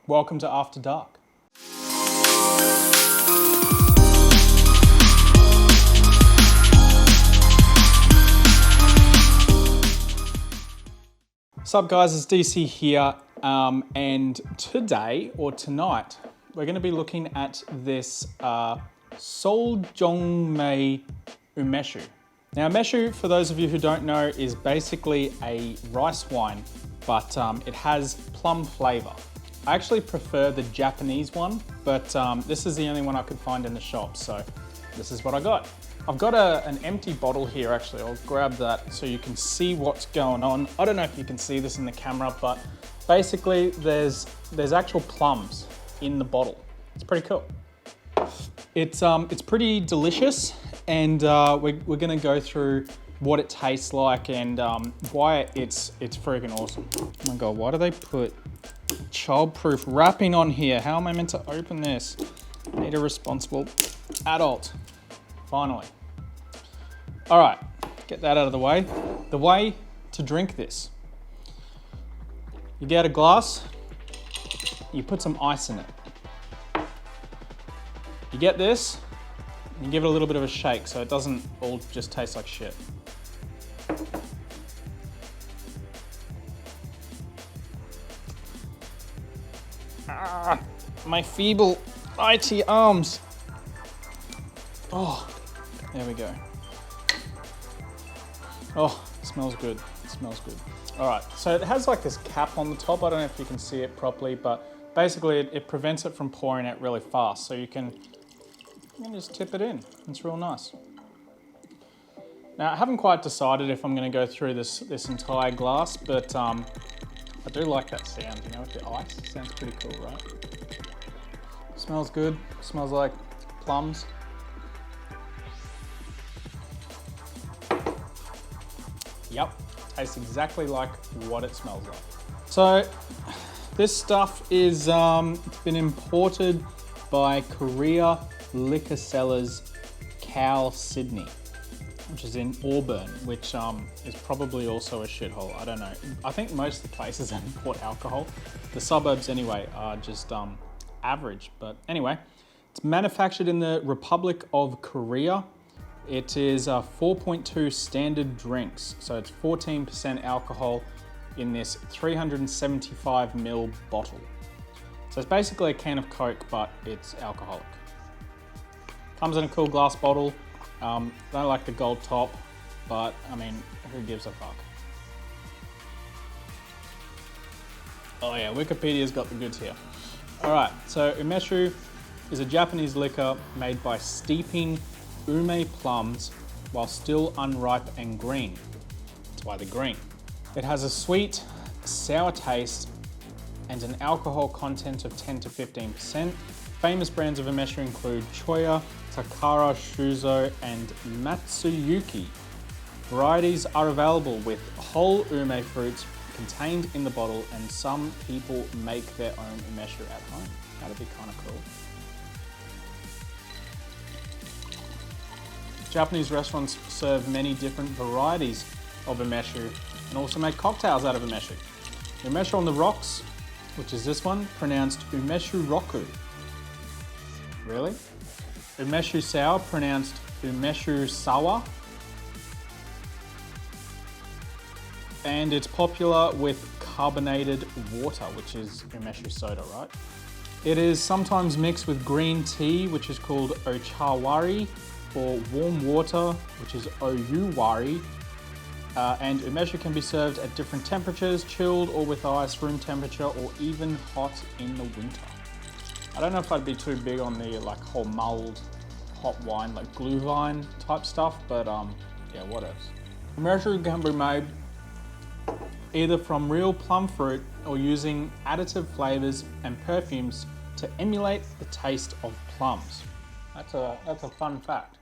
Welcome to After Dark. What's up guys, it's DC here, and today, or tonight, we're going to be looking at this Soljongmei Umeshu. Now Umeshu, for those of you who don't know, is basically a rice wine, but it has plum flavor. I actually prefer the Japanese one, but this is the only one I could find in the shop, so this is what I got. I've got an empty bottle here actually. I'll grab that so you can see what's going on. I don't know if you can see this in the camera, but basically there's actual plums in the bottle. It's pretty cool. It's pretty delicious, and we're gonna go through what it tastes like and why it's freaking awesome. Oh my God, why do they put childproof wrapping on here? How am I meant to open this? I need a responsible adult. Finally. All right, get that out of the way. The way to drink this. You get a glass, you put some ice in it. You get this, and you give it a little bit of a shake so it doesn't all just taste like shit. Ah, my feeble IT arms. Oh, there we go. Oh, it smells good. It smells good. All right, so it has like this cap on the top. I don't know if you can see it properly, but basically it prevents it from pouring out really fast. So you can just tip it in. It's real nice. Now, I haven't quite decided if I'm gonna go through this entire glass, but I do like that sound, you know, with the ice. It sounds pretty cool, right? Smells good. Smells like plums. Yep, tastes exactly like what it smells like. So this stuff is it's been imported by Korea Liquor Cellars Cow Sydney, which is in Auburn, which is probably also a shithole. I don't know. I think most of the places that import alcohol, the suburbs anyway, are just average. But anyway, it's manufactured in the Republic of Korea. It is 4.2 standard drinks, so it's 14% alcohol in this 375 ml bottle. So it's basically a can of Coke, but it's alcoholic. Comes in a cool glass bottle. Don't like the gold top, but I mean, who gives a fuck? Oh yeah, Wikipedia's got the goods here. All right, so Umeshu is a Japanese liquor made by steeping ume plums while still unripe and green. That's why they're green. It has a sweet, sour taste and an alcohol content of 10 to 15%. Famous brands of Umeshu include Choya, Takara, Shuzo, and Matsuyuki. Varieties are available with whole ume fruits contained in the bottle, and some people make their own Umeshu at home. That'd be kind of cool. Japanese restaurants serve many different varieties of Umeshu and also make cocktails out of Umeshu. Umeshu on the rocks, which is this one, pronounced Umeshu Roku. Really? Umeshu sour, pronounced Umeshu Sawa. And it's popular with carbonated water, which is Umeshu soda, right? It is sometimes mixed with green tea, which is called ochawari, or warm water, which is oyuwari. And Umeshu can be served at different temperatures, chilled or with ice, room temperature, or even hot in the winter. I don't know if I'd be too big on the like whole mulled hot wine, like glühwein type stuff, but yeah, what else? Umeshu can be made either from real plum fruit or using additive flavors and perfumes to emulate the taste of plums. That's a fun fact.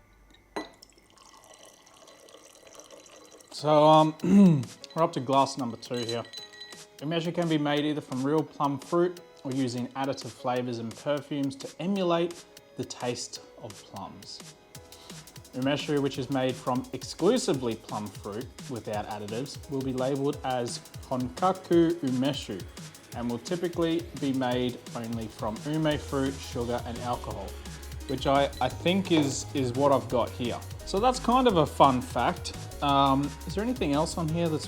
So we're up to glass number 2 here. Umeshu can be made either from real plum fruit or using additive flavors and perfumes to emulate the taste of plums. Umeshu, which is made from exclusively plum fruit without additives, will be labeled as Honkaku Umeshu, and will typically be made only from ume fruit, sugar, and alcohol, which I think is what I've got here. So that's kind of a fun fact. Is there anything else on here that's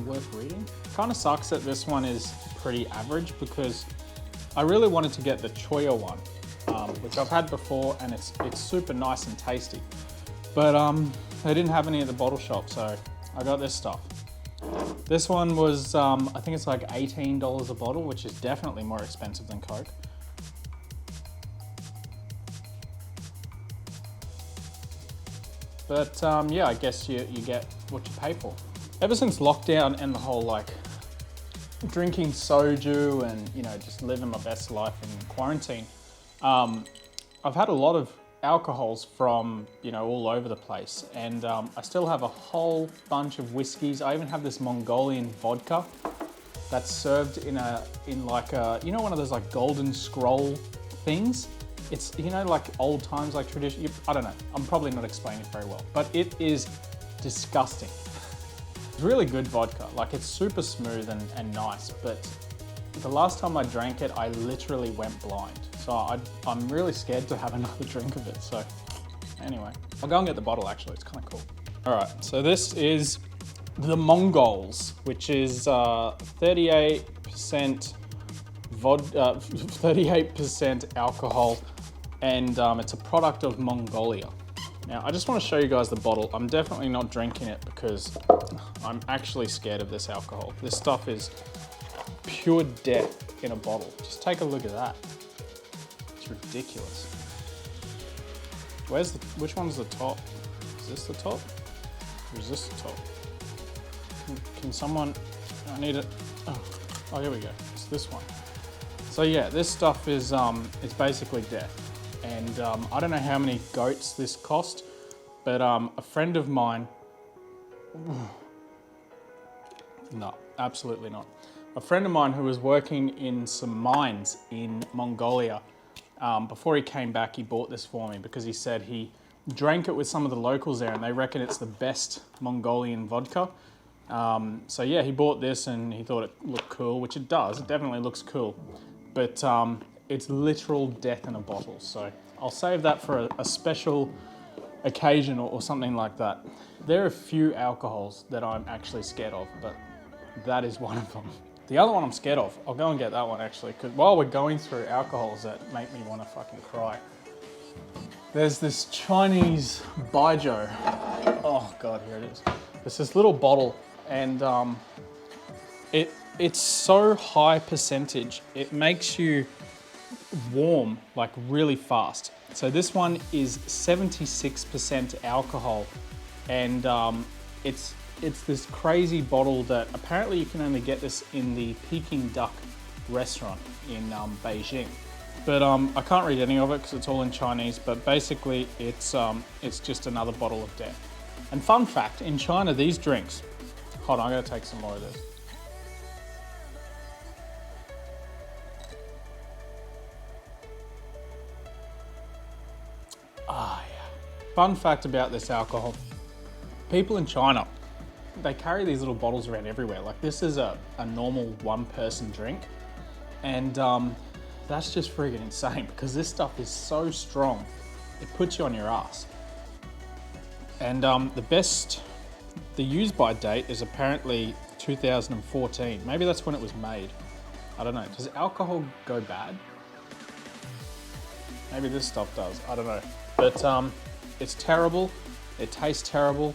worth reading? Kind of sucks that this one is pretty average because I really wanted to get the Choya one, which I've had before, and it's super nice and tasty. But they didn't have any at the bottle shop, so I got this stuff. This one was, I think it's like $18 a bottle, which is definitely more expensive than Coke. But yeah, I guess you get what you pay for. Ever since lockdown and the whole like drinking soju and just living my best life in quarantine, I've had a lot of alcohols from all over the place, and I still have a whole bunch of whiskeys. I even have this Mongolian vodka that's served in like a one of those like golden scroll things. It's like old times, like tradition. I don't know. I'm probably not explaining it very well, but it is disgusting. It's really good vodka. Like it's super smooth and nice, but the last time I drank it, I literally went blind. So I'm really scared to have another drink of it. So anyway, I'll go and get the bottle actually. It's kind of cool. All right, so this is the Mongols, which is 38% 38% alcohol, and it's a product of Mongolia. Now, I just want to show you guys the bottle. I'm definitely not drinking it because I'm actually scared of this alcohol. This stuff is pure death in a bottle. Just take a look at that. It's ridiculous. Which one's the top? Is this the top? Or is this the top? Can someone, I need it. Oh, here we go. It's this one. So yeah, this stuff is it's basically death. And I don't know how many goats this cost, but a friend of mine, no, absolutely not. A friend of mine who was working in some mines in Mongolia, before he came back, he bought this for me because he said he drank it with some of the locals there and they reckon it's the best Mongolian vodka. So yeah, he bought this and he thought it looked cool, which it does. It definitely looks cool, but it's literal death in a bottle. So I'll save that for a special occasion or something like that. There are a few alcohols that I'm actually scared of, but that is one of them. The other one I'm scared of, I'll go and get that one actually, because while we're going through alcohols that make me want to fucking cry, there's this Chinese baijiu. Oh God, here it is. It's this little bottle, and it's so high percentage, it makes you warm like really fast. So this one is 76% alcohol, and it's this crazy bottle that apparently you can only get this in the Peking Duck restaurant in Beijing. But I can't read any of it because it's all in Chinese, but basically it's just another bottle of death. And fun fact, in China, these drinks, hold on, I'm gonna take some more of this. Ah, yeah. Fun fact about this alcohol, people in China, they carry these little bottles around everywhere. Like this is a normal one-person drink, and that's just friggin' insane because this stuff is so strong, it puts you on your ass. And the use by date is apparently 2014. Maybe that's when it was made. I don't know. Does alcohol go bad? Maybe this stuff does. I don't know. But it's terrible. It tastes terrible,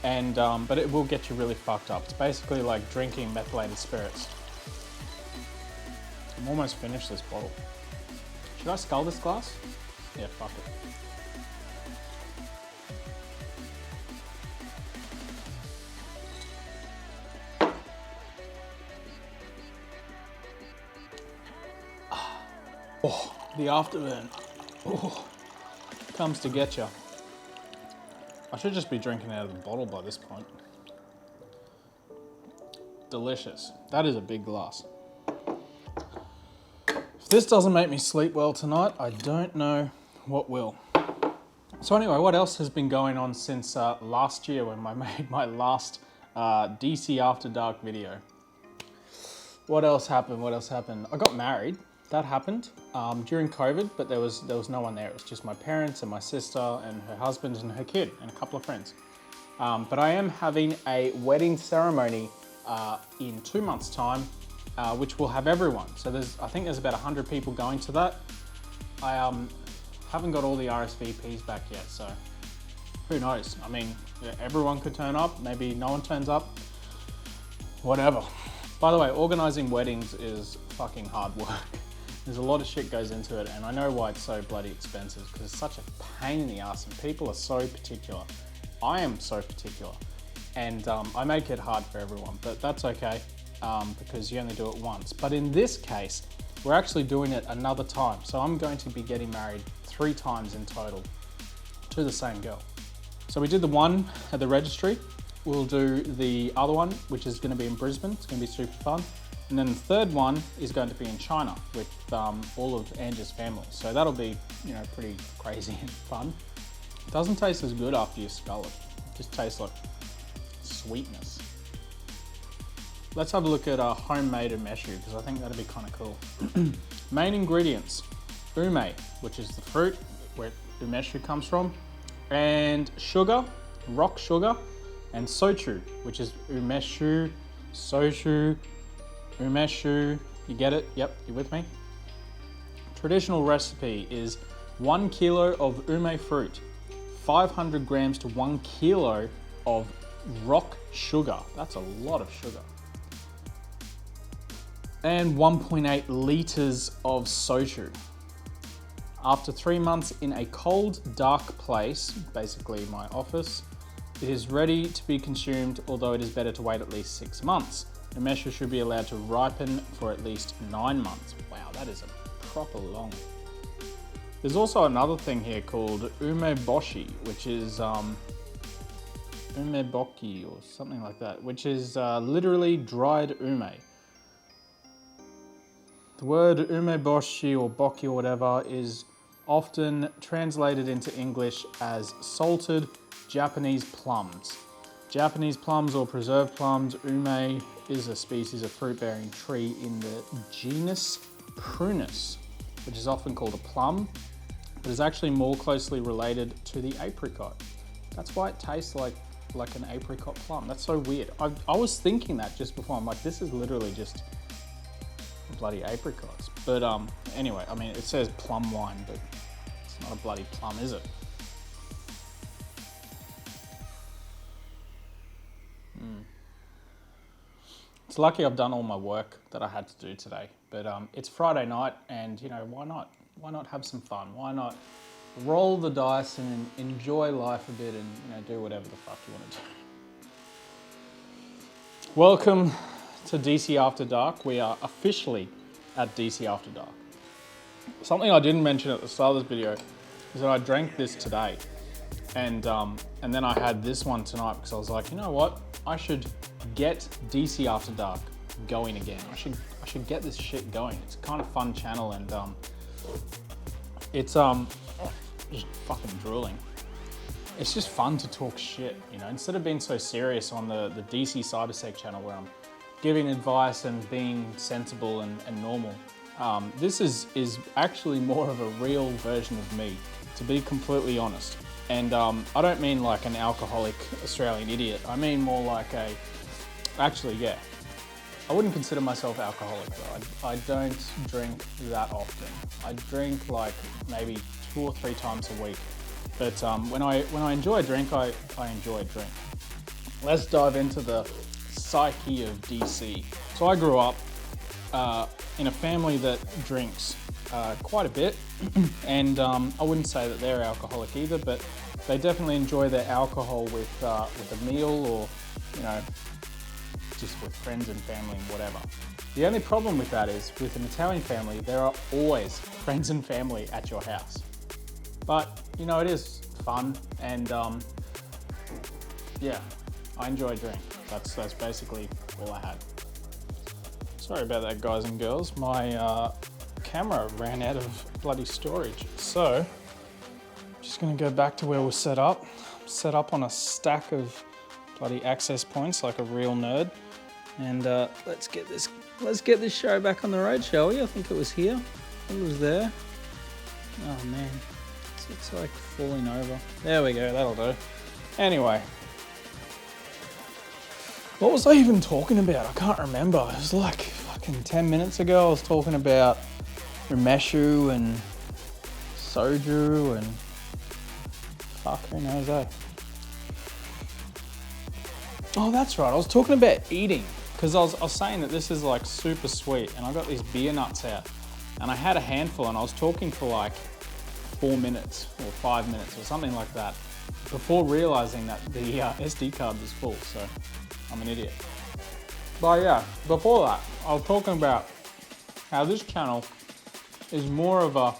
and but it will get you really fucked up. It's basically like drinking methylated spirits. I'm almost finished this bottle. Should I scull this glass? Yeah, fuck it. Oh, the afterburn. Oh, comes to get you. I should just be drinking out of the bottle by this point. Delicious. That is a big glass. If this doesn't make me sleep well tonight, I don't know what will. So anyway, what else has been going on since last year when I made my last DC After Dark video? What else happened? What else happened? I got married. That happened during COVID, but there was no one there. It was just my parents and my sister and her husband and her kid and a couple of friends. But I am having a wedding ceremony in 2 months' time, which will have everyone. So I think there's about 100 people going to that. I haven't got all the RSVPs back yet, so who knows? I mean, everyone could turn up, maybe no one turns up, whatever. By the way, organizing weddings is fucking hard work. There's a lot of shit goes into it, and I know why it's so bloody expensive, because it's such a pain in the ass and people are so particular. I am so particular, and I make it hard for everyone, but that's okay, because you only do it once. But in this case, we're actually doing it another time. So I'm going to be getting married 3 times in total to the same girl. So we did the one at the registry. We'll do the other one, which is going to be in Brisbane. It's going to be super fun. And then the third one is going to be in China with all of Angie's family. So that'll be, pretty crazy and fun. It doesn't taste as good after you scull it. It just tastes like sweetness. Let's have a look at homemade umeshu, because I think that'd be kind of cool. Main ingredients: ume, which is the fruit where umeshu comes from, and sugar, rock sugar, and sochu, which is umeshu, sochu, umeshu. You get it? Yep, you with me? Traditional recipe is 1 kilo of ume fruit, 500 grams to 1 kilo of rock sugar. That's a lot of sugar. And 1.8 liters of soju. After 3 months in a cold, dark place, basically my office, it is ready to be consumed, although it is better to wait at least 6 months. Umeshu should be allowed to ripen for at least 9 months. Wow, that is a proper long. There's also another thing here called umeboshi, which is umeboki or something like that, which is literally dried ume. The word umeboshi or boki or whatever is often translated into English as salted Japanese plums. Japanese plums or preserved plums. Ume is a species of fruit-bearing tree in the genus Prunus, which is often called a plum, but is actually more closely related to the apricot. That's why it tastes like an apricot plum. That's so weird. I was thinking that just before. I'm like, this is literally just bloody apricots. But anyway, I mean, it says plum wine, but it's not a bloody plum, is it? It's lucky I've done all my work that I had to do today, but it's Friday night, and why not? Why not have some fun? Why not roll the dice and enjoy life a bit and do whatever the fuck you want to do? Welcome to DC After Dark. We are officially at DC After Dark. Something I didn't mention at the start of this video is that I drank this today, and then I had this one tonight because I was like, you know what? I should get DC After Dark going again. I should get this shit going. It's a kind of fun channel, and it's just fucking drooling. It's just fun to talk shit, instead of being so serious on the DC Cybersec channel where I'm giving advice and being sensible and normal. This is actually more of a real version of me, to be completely honest. And I don't mean like an alcoholic Australian idiot. I mean more like actually, yeah. I wouldn't consider myself alcoholic though. I don't drink that often. I drink like maybe 2 or 3 times a week. But when I enjoy a drink, I enjoy a drink. Let's dive into the psyche of DC. So I grew up in a family that drinks quite a bit, and I wouldn't say that they're alcoholic either, but they definitely enjoy their alcohol with a meal, or just with friends and family and whatever. The only problem with that is, with an Italian family, there are always friends and family at your house. But it is fun, and yeah, I enjoy a drink. That's basically all I had. Sorry about that, guys and girls. My camera ran out of bloody storage. So, just gonna go back to where we're set up. Set up on a stack of bloody access points like a real nerd. And let's get this let's get this show back on the road, shall we? I think it was here. I think it was there. Oh man, it's like falling over. There we go, that'll do. Anyway, what was I even talking about? I can't remember. It was like fucking 10 minutes ago. I was talking about Umeshu and soju and fuck, who knows, eh? Oh, that's right. I was talking about eating because I was saying that this is like super sweet and I got these beer nuts out and I had a handful and I was talking for like 4 minutes or 5 minutes or something like that before realizing that the SD card was full, so I'm an idiot. But yeah, before that, I was talking about how this channel is more of a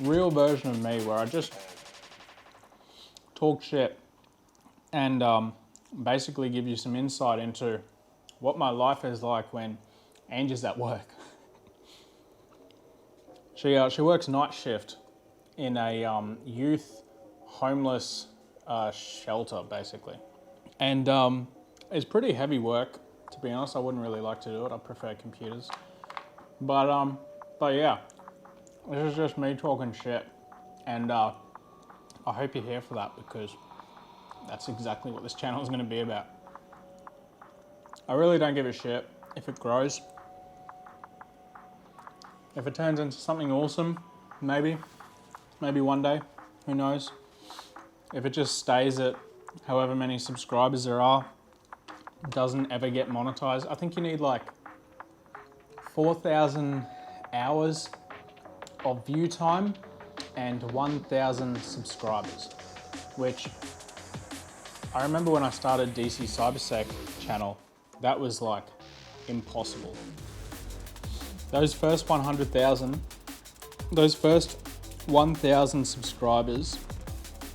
real version of me where I just talk shit and basically give you some insight into what my life is like when Angie's at work. She works night shift in a youth homeless shelter, basically. And it's pretty heavy work, to be honest. I wouldn't really like to do it. I prefer computers. But yeah, this is just me talking shit. And I hope you're here for that because that's exactly what this channel is going to be about. I really don't give a shit if it grows. If it turns into something awesome, maybe one day, who knows. If it just stays at however many subscribers there are, doesn't ever get monetized. I think you need like 4,000 hours of view time and 1,000 subscribers, which I remember when I started DC Cybersec channel, that was like impossible. Those first 100,000, those first 1,000 subscribers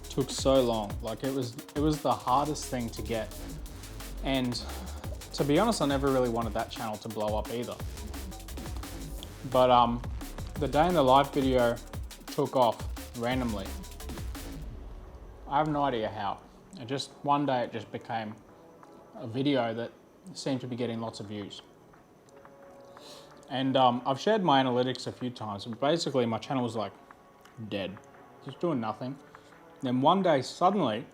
took so long. Like it was the hardest thing to get. And to be honest, I never really wanted that channel to blow up either. But the day in the life video took off randomly. I have no idea how. One day it just became a video that seemed to be getting lots of views. And I've shared my analytics a few times, but basically my channel was like dead, just doing nothing. Then one day suddenly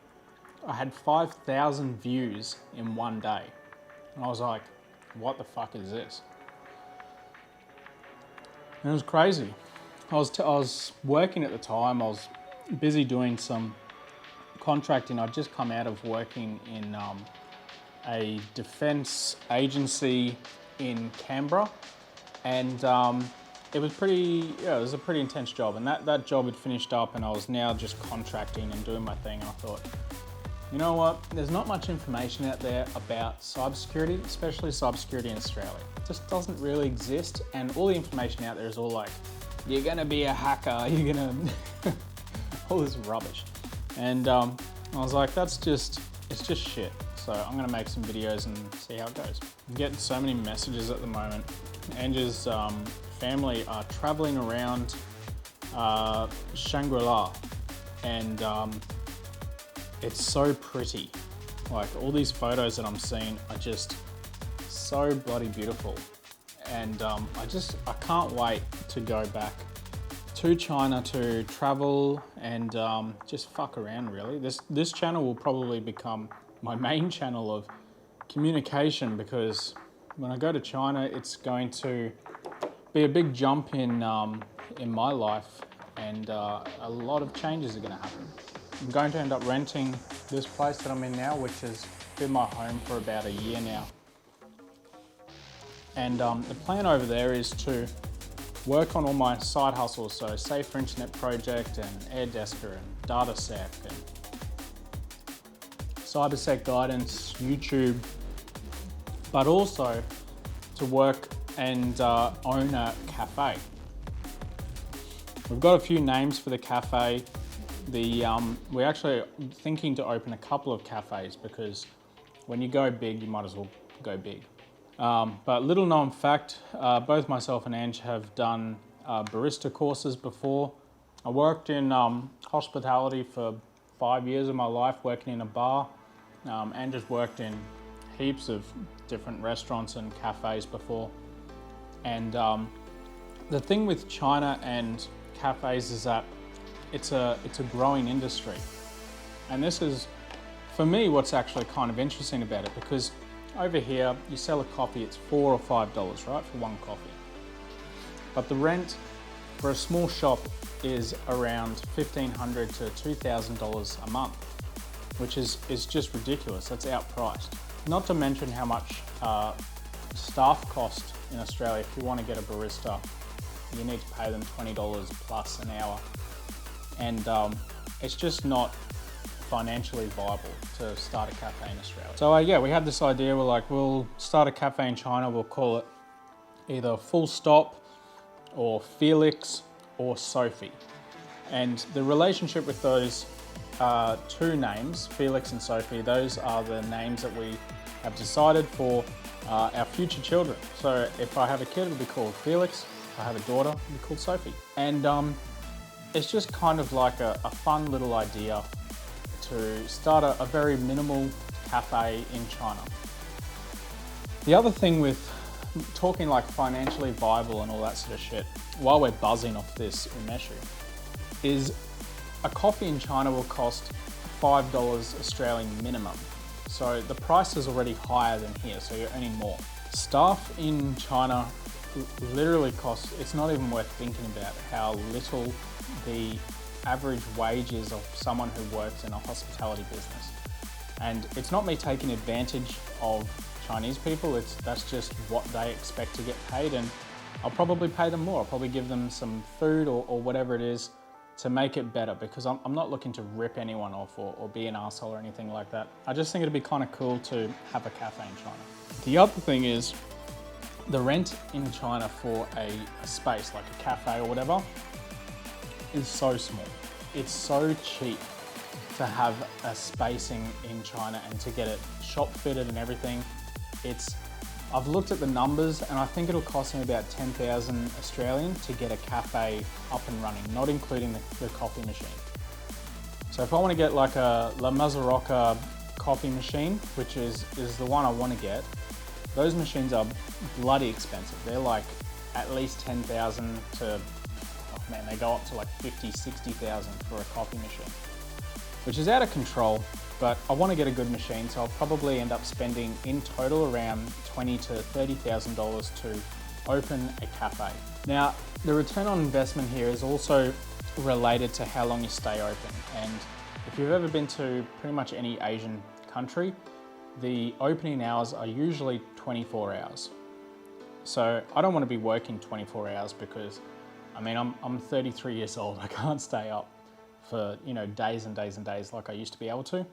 I had 5,000 views in one day. And I was like, what the fuck is this? And it was crazy. I was working at the time. I was busy doing some contracting. I'd just come out of working in a defense agency in Canberra. And it was it was a pretty intense job. And that job had finished up and I was now just contracting and doing my thing. And I thought, you know what? There's not much information out there about cybersecurity, especially cybersecurity in Australia. It just doesn't really exist. And all the information out there is all like, you're gonna be a hacker, you're gonna, all this rubbish. And I was like, it's just shit. So I'm gonna make some videos and see how it goes. I'm getting so many messages at the moment. Angie's family are traveling around Shangri-La and it's so pretty. Like all these photos that I'm seeing are just so bloody beautiful. And I can't wait to go back to China to travel and just fuck around really. This channel will probably become my main channel of communication because when I go to China, it's going to be a big jump in my life and a lot of changes are gonna happen. I'm going to end up renting this place that I'm in now, which has been my home for about a year now. And the plan over there is to work on all my side hustles, so Safer Internet Project and AirDesker and DataSec and CyberSec Guidance, YouTube, but also to work and own a cafe. We've got a few names for the cafe. We're actually thinking to open a couple of cafes because when you go big, you might as well go big. But little known fact, both myself and Ange have done barista courses before. I worked in hospitality for 5 years of my life, working in a bar. Ange has worked in heaps of different restaurants and cafes before. And the thing with China and cafes is that it's a growing industry. And this is, for me, what's actually kind of interesting about it, because over here, you sell a coffee, it's $4 or $5, right, for one coffee. But the rent for a small shop is around $1,500 to $2,000 a month, which is just ridiculous. That's outpriced. Not to mention how much staff cost in Australia. If you want to get a barista, you need to pay them $20 plus an hour. And it's just not financially viable to start a cafe in Australia. So yeah, we had this idea, we're like, we'll start a cafe in China, we'll call it either Full Stop or Felix or Sophie. And the relationship with those two names, Felix and Sophie, those are the names that we have decided for our future children. So if I have a kid, it'll be called Felix. If I have a daughter, it'll be called Sophie. And it's just kind of like a fun little idea to start a very minimal cafe in China. The other thing with talking like financially viable and all that sort of shit, while we're buzzing off this Umeshu, is a coffee in China will cost $5 Australian minimum. So the price is already higher than here, so you're earning more. Staff in China literally costs, it's not even worth thinking about how little the average wages of someone who works in a hospitality business. And it's not me taking advantage of Chinese people, that's just what they expect to get paid, and I'll probably pay them more. I'll probably give them some food or whatever it is to make it better, because I'm not looking to rip anyone off or be an asshole or anything like that. I just think it'd be kind of cool to have a cafe in China. The other thing is the rent in China for a space like a cafe or whatever is so small. It's so cheap to have a spacing in China and to get it shop fitted and everything. I've looked at the numbers and I think it'll cost me about 10,000 Australian to get a cafe up and running, not including the coffee machine. So if I want to get like a La Mazzaroca coffee machine, which is the one I want to get, those machines are bloody expensive. They're like at least 10,000 to, oh man, they go up to like 50, 60,000 for a coffee machine, which is out of control. But I want to get a good machine, so I'll probably end up spending in total around $20,000 to $30,000 to open a cafe. Now, the return on investment here is also related to how long you stay open. And if you've ever been to pretty much any Asian country, the opening hours are usually 24 hours. So I don't want to be working 24 hours because, I mean, I'm 33 years old. I can't stay up for, you know, days and days and days like I used to be able to.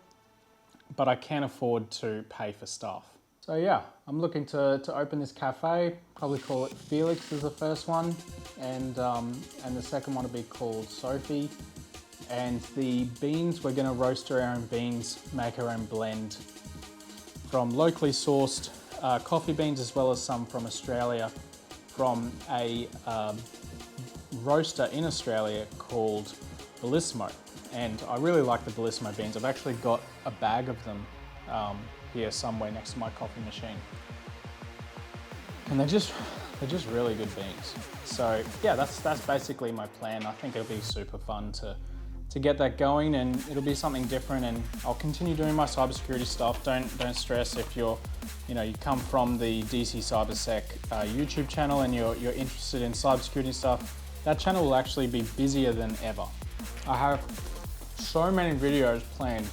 But I can afford to pay for staff. So yeah, I'm looking to open this cafe, probably call it Felix as the first one, and the second one will be called Sophie. And the beans, we're gonna roast our own beans, make our own blend from locally sourced coffee beans, as well as some from Australia, from a roaster in Australia called Bellissimo. And I really like the Bellissimo beans. I've actually got a bag of them here somewhere next to my coffee machine. And they're just really good beans. So yeah, that's basically my plan. I think it'll be super fun to get that going, and it'll be something different, and I'll continue doing my cybersecurity stuff. Don't stress if you come from the DC CyberSec YouTube channel and you're interested in cybersecurity stuff. That channel will actually be busier than ever. I have so many videos planned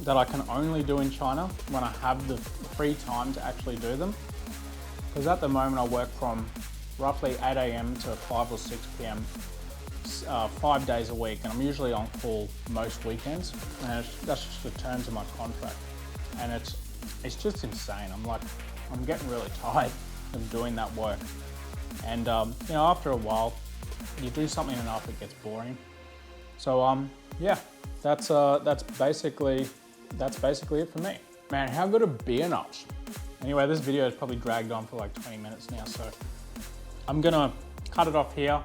that I can only do in China when I have the free time to actually do them. Because at the moment I work from roughly 8 AM to 5 or 6 PM, 5 days a week, and I'm usually on call most weekends, and that's just the terms of my contract. And it's just insane. I'm getting really tired of doing that work. And after a while, you do something enough, it gets boring. So yeah, that's basically it for me. Man, how good are beer nuts? Anyway, this video has probably dragged on for like 20 minutes now, so I'm gonna cut it off here,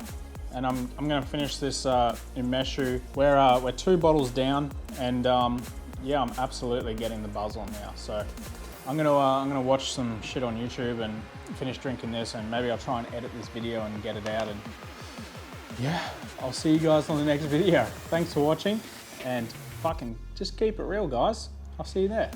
and I'm gonna finish this Umeshu. We're 2 bottles down, and yeah, I'm absolutely getting the buzz on now. So I'm gonna watch some shit on YouTube and finish drinking this, and maybe I'll try and edit this video and get it out. And yeah, I'll see you guys on the next video. Thanks for watching, and fucking just keep it real, guys. I'll see you there.